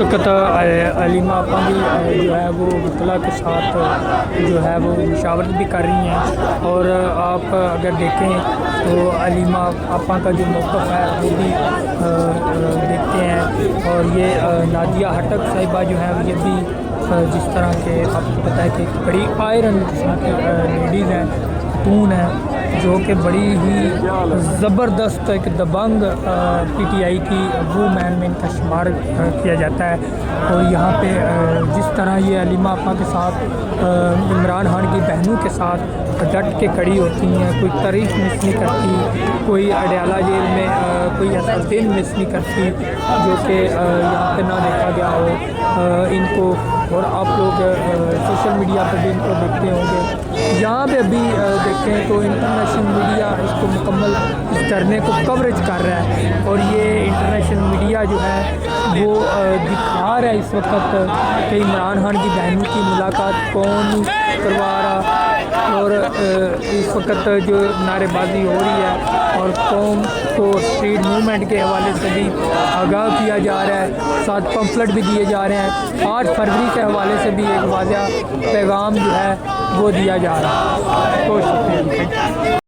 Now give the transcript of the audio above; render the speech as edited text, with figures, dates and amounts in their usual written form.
وقت علیمہ آپا بھی جو ہے وہ مطلع کے ساتھ جو ہے وہ مشاورت بھی کر رہی ہیں، اور آپ اگر دیکھیں تو علیمہ آپا کا جو موقف ہے وہ بھی دیکھتے ہیں، اور یہ نادیہ ہٹک صاحبہ جو ہیں یہ بھی جس طرح کے آپ کو پتہ ہے کہ ایک بڑی آئرن قسم کی لیڈیز ہیں، خاتون ہیں، جو کہ بڑی ہی زبردست ایک دبنگ پی ٹی آئی کی وومین میں ان کا شمار کیا جاتا ہے۔ اور یہاں پہ جس طرح یہ علیمہ آپا کے ساتھ عمران خان کی بہنوں کے ساتھ ڈٹ کے کھڑی ہوتی ہیں، کوئی تاریخ مس نہیں کرتی، کوئی اڈیالہ جیل میں کوئی ایسا دن مس نہیں کرتی جو کہ یہاں پہ نہ دیکھا گیا ہو ان کو۔ اور آپ لوگ سوشل میڈیا پہ بھی ان کو دیکھتے ہوں گے، یہاں پہ ابھی دیکھیں تو انٹرنیشنل میڈیا اس کو مکمل اس دھرنے کو کوریج کر رہا ہے، اور یہ انٹرنیشنل میڈیا جو ہے وہ دکھا رہا ہے اس وقت کہ عمران خان کی بہنوں کی ملاقات کون کروا رہا، اور اس وقت جو نعرے بازی ہو رہی ہے اور قوم کو اسٹریٹ موومنٹ کے حوالے سے بھی آگاہ کیا جا رہا ہے، ساتھ پمفلٹ بھی دیے جا رہے ہیں، 8 فروری کے حوالے سے بھی ایک واضح پیغام جو ہے وہ دیا جا رہا ہے۔ بہت شکریہ۔